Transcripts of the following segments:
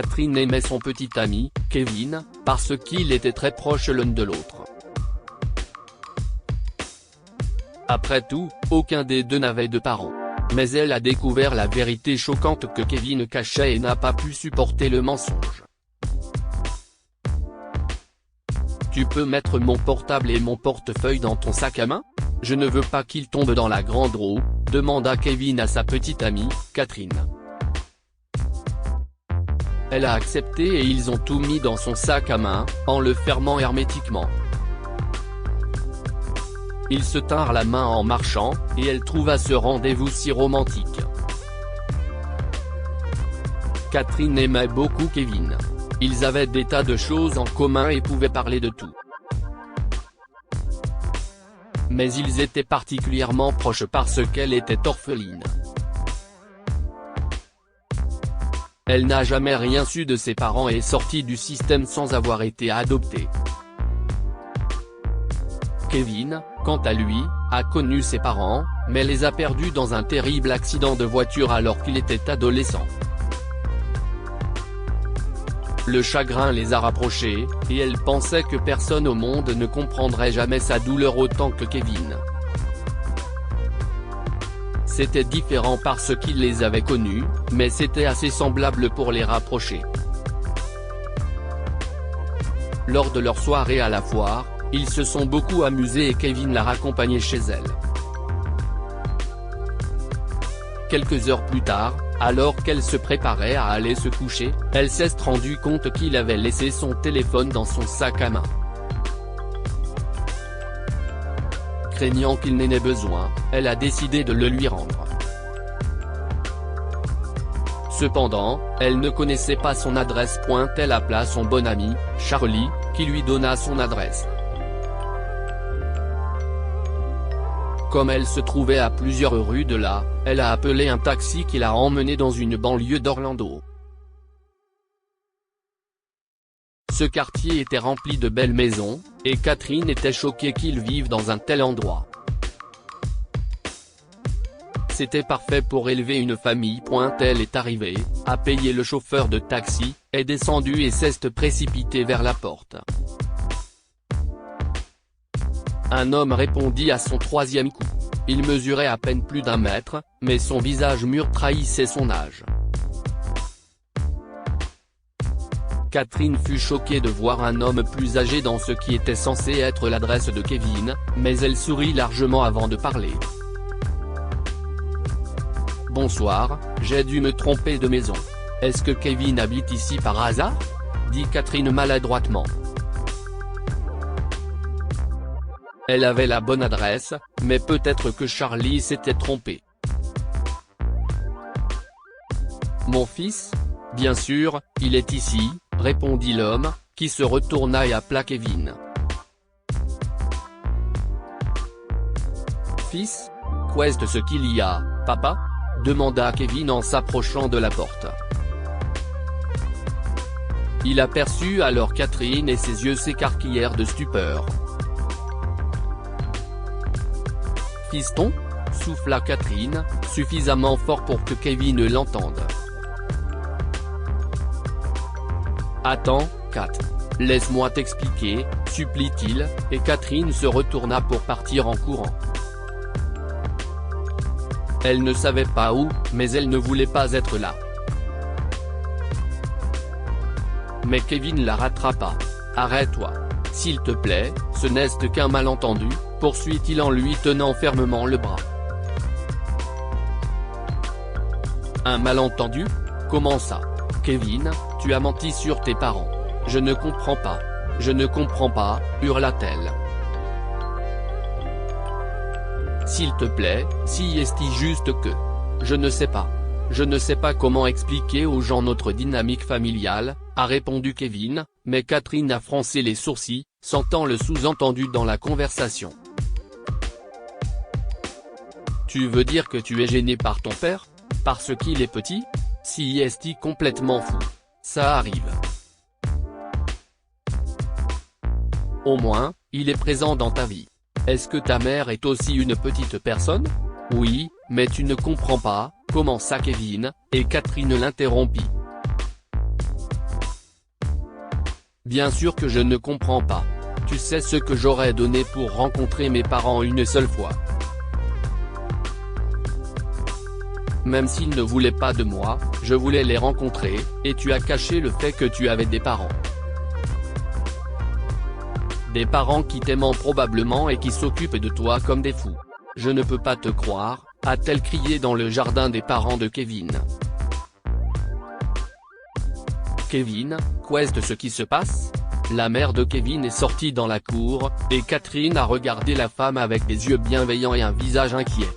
Catherine aimait son petit ami, Kevin, parce qu'ils étaient très proches l'un de l'autre. Après tout, aucun des deux n'avait de parents. Mais elle a découvert la vérité choquante que Kevin cachait et n'a pas pu supporter le mensonge. Tu peux mettre mon portable et mon portefeuille dans ton sac à main? Je ne veux pas qu'il tombe dans la grande roue, demanda Kevin à sa petite amie, Catherine. Elle a accepté et ils ont tout mis dans son sac à main, en le fermant hermétiquement. Ils se tinrent la main en marchant, et elle trouva ce rendez-vous si romantique. Catherine aimait beaucoup Kevin. Ils avaient des tas de choses en commun et pouvaient parler de tout. Mais ils étaient particulièrement proches parce qu'elle était orpheline. Elle n'a jamais rien su de ses parents et est sortie du système sans avoir été adoptée. Kevin, quant à lui, a connu ses parents, mais les a perdus dans un terrible accident de voiture alors qu'il était adolescent. Le chagrin les a rapprochés, et elle pensait que personne au monde ne comprendrait jamais sa douleur autant que Kevin. C'était différent parce qu'il les avait connus, mais c'était assez semblable pour les rapprocher. Lors de leur soirée à la foire, ils se sont beaucoup amusés et Kevin l'a raccompagnée chez elle. Quelques heures plus tard, alors qu'elle se préparait à aller se coucher, elle s'est rendue compte qu'il avait laissé son téléphone dans son sac à main. Craignant qu'il n'en ait besoin, elle a décidé de le lui rendre. Cependant, elle ne connaissait pas son adresse. Elle appela son bon ami, Charlie, qui lui donna son adresse. Comme elle se trouvait à plusieurs rues de là, elle a appelé un taxi qui l'a emmenée dans une banlieue d'Orlando. Ce quartier était rempli de belles maisons, et Catherine était choquée qu'ils vivent dans un tel endroit. C'était parfait pour élever une famille. Elle est arrivée, a payé le chauffeur de taxi, est descendue et s'est précipitée vers la porte. Un homme répondit à son troisième coup. Il mesurait à peine plus d'1 mètre, mais son visage mûr trahissait son âge. Catherine fut choquée de voir un homme plus âgé dans ce qui était censé être l'adresse de Kevin, mais elle sourit largement avant de parler. « Bonsoir, j'ai dû me tromper de maison. Est-ce que Kevin habite ici par hasard ?» dit Catherine maladroitement. Elle avait la bonne adresse, mais peut-être que Charlie s'était trompé. « Mon fils ? Bien sûr, il est ici, » répondit l'homme, qui se retourna et appela Kevin. « Fils ? Qu'est-ce ce qu'il y a, papa ?» demanda Kevin en s'approchant de la porte. Il aperçut alors Catherine et ses yeux s'écarquillèrent de stupeur. « Fiston ?» souffla Catherine, suffisamment fort pour que Kevin l'entende. « Attends, Kat. Laisse-moi t'expliquer, supplie-t-il, et Catherine se retourna pour partir en courant. Elle ne savait pas où, mais elle ne voulait pas être là. Mais Kevin la rattrapa. « Arrête-toi. S'il te plaît, ce n'est qu'un malentendu, » poursuit-il en lui tenant fermement le bras. « Un malentendu ? Comment ça ? Kevin, tu as menti sur tes parents. Je ne comprends pas. Je ne comprends pas, » hurla-t-elle. « S'il te plaît, si est juste que. Je ne sais pas. Je ne sais pas comment expliquer aux gens notre dynamique familiale, » a répondu Kevin, mais Catherine a froncé les sourcils, sentant le sous-entendu dans la conversation. « Tu veux dire que tu es gêné par ton père ? Parce qu'il est petit ? Si est-il complètement fou ? Ça arrive. Au moins, il est présent dans ta vie. Est-ce que ta mère est aussi une petite personne ? Oui, mais tu ne comprends pas, commença Kevin, et Catherine l'interrompit. Bien sûr que je ne comprends pas. Tu sais ce que j'aurais donné pour rencontrer mes parents une seule fois. Même s'ils ne voulaient pas de moi, je voulais les rencontrer, et tu as caché le fait que tu avais des parents. Des parents qui t'aiment probablement et qui s'occupent de toi comme des fous. Je ne peux pas te croire, a-t-elle crié dans le jardin des parents de Kevin. Kevin, qu'est ce qui se passe? La mère de Kevin est sortie dans la cour, et Catherine a regardé la femme avec des yeux bienveillants et un visage inquiet.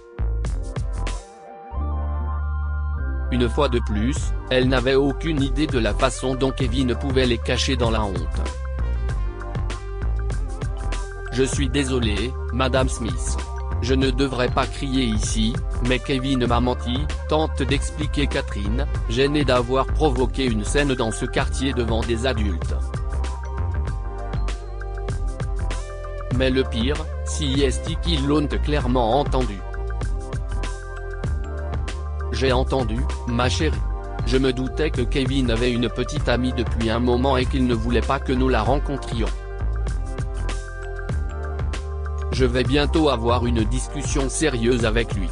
Une fois de plus, elle n'avait aucune idée de la façon dont Kevin pouvait les cacher dans la honte. Je suis désolé, Madame Smith. Je ne devrais pas crier ici, mais Kevin m'a menti, tente d'expliquer Catherine, gênée d'avoir provoqué une scène dans ce quartier devant des adultes. Mais le pire, c'est qu'ils l'ont clairement entendu. J'ai entendu, ma chérie. Je me doutais que Kevin avait une petite amie depuis un moment et qu'il ne voulait pas que nous la rencontrions. Je vais bientôt avoir une discussion sérieuse avec lui.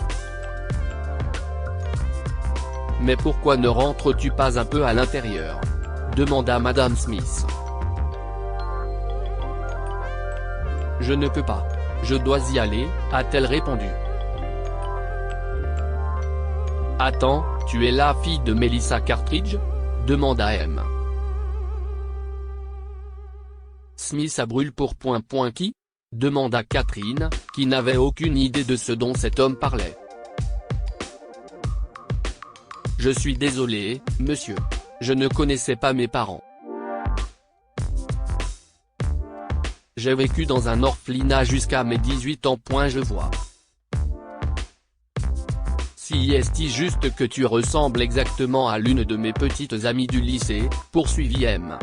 Mais pourquoi ne rentres-tu pas un peu à l'intérieur? Demanda Madame Smith. Je ne peux pas. Je dois y aller, a-t-elle répondu. Attends, tu es la fille de Melissa Cartridge? Demanda M. Smith à brûle pour qui? Demanda Catherine, qui n'avait aucune idée de ce dont cet homme parlait. Je suis désolé, monsieur. Je ne connaissais pas mes parents. J'ai vécu dans un orphelinat jusqu'à mes 18 ans. Je vois. Si est-il juste que tu ressembles exactement à l'une de mes petites amies du lycée, poursuivit M.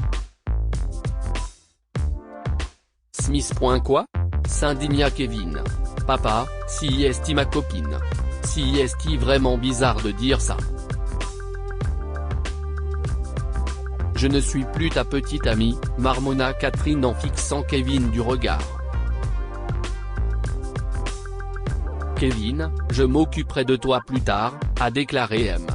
Smith. Quoi? S'indigna Kevin. Papa, si est ma copine. Si est vraiment bizarre de dire ça. Je ne suis plus ta petite amie, marmonna Catherine en fixant Kevin du regard. Kevin, je m'occuperai de toi plus tard, a déclaré M.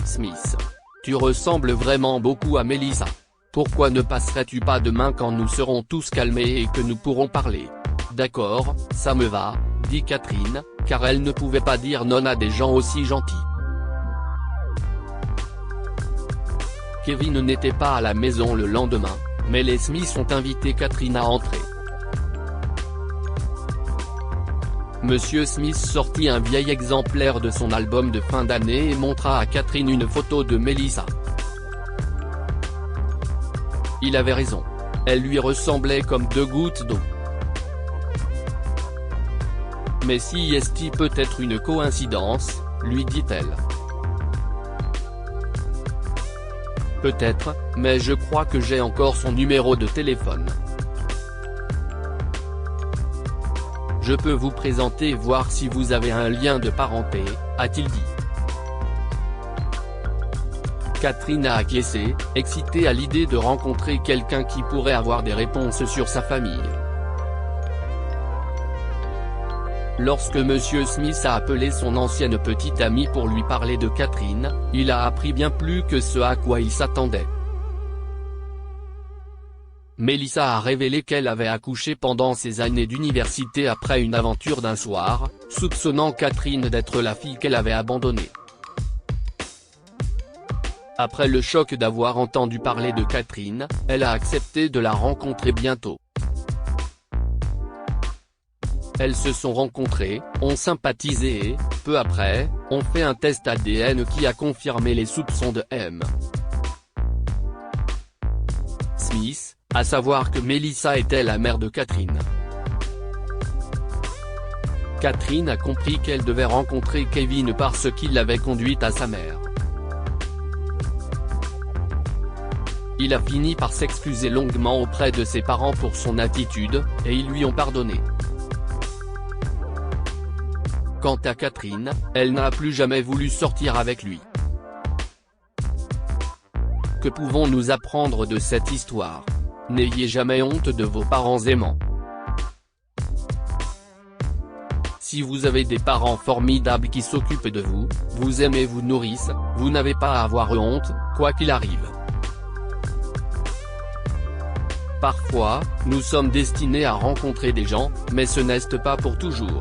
Smith. Tu ressembles vraiment beaucoup à Melissa. Pourquoi ne passerais-tu pas demain quand nous serons tous calmés et que nous pourrons parler? D'accord, ça me va, dit Catherine, car elle ne pouvait pas dire non à des gens aussi gentils. Kevin n'était pas à la maison le lendemain, mais les Smiths ont invité Catherine à entrer. Monsieur Smith sortit un vieil exemplaire de son album de fin d'année et montra à Catherine une photo de Melissa. Il avait raison. Elle lui ressemblait comme 2 gouttes d'eau. Mais si est-il peut-être une coïncidence, lui dit-elle. Peut-être, mais je crois que j'ai encore son numéro de téléphone. Je peux vous présenter et voir si vous avez un lien de parenté, a-t-il dit. Catherine a acquiescé, excitée à l'idée de rencontrer quelqu'un qui pourrait avoir des réponses sur sa famille. Lorsque Monsieur Smith a appelé son ancienne petite amie pour lui parler de Catherine, il a appris bien plus que ce à quoi il s'attendait. Melissa a révélé qu'elle avait accouché pendant ses années d'université après une aventure d'un soir, soupçonnant Catherine d'être la fille qu'elle avait abandonnée. Après le choc d'avoir entendu parler de Catherine, elle a accepté de la rencontrer bientôt. Elles se sont rencontrées, ont sympathisé et, peu après, ont fait un test ADN qui a confirmé les soupçons de M. Smith, à savoir que Melissa était la mère de Catherine. Catherine a compris qu'elle devait rencontrer Kevin parce qu'il l'avait conduite à sa mère. Il a fini par s'excuser longuement auprès de ses parents pour son attitude, et ils lui ont pardonné. Quant à Catherine, elle n'a plus jamais voulu sortir avec lui. Que pouvons-nous apprendre de cette histoire? N'ayez jamais honte de vos parents aimants. Si vous avez des parents formidables qui s'occupent de vous, vous aiment et vous nourrissent, vous n'avez pas à avoir honte, quoi qu'il arrive. Parfois, nous sommes destinés à rencontrer des gens, mais ce n'est pas pour toujours.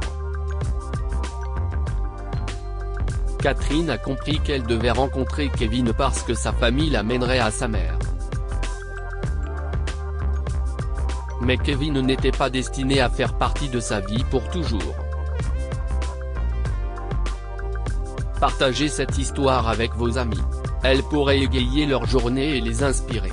Catherine a compris qu'elle devait rencontrer Kevin parce que sa famille l'amènerait à sa mère. Mais Kevin n'était pas destiné à faire partie de sa vie pour toujours. Partagez cette histoire avec vos amis. Elle pourrait égayer leur journée et les inspirer.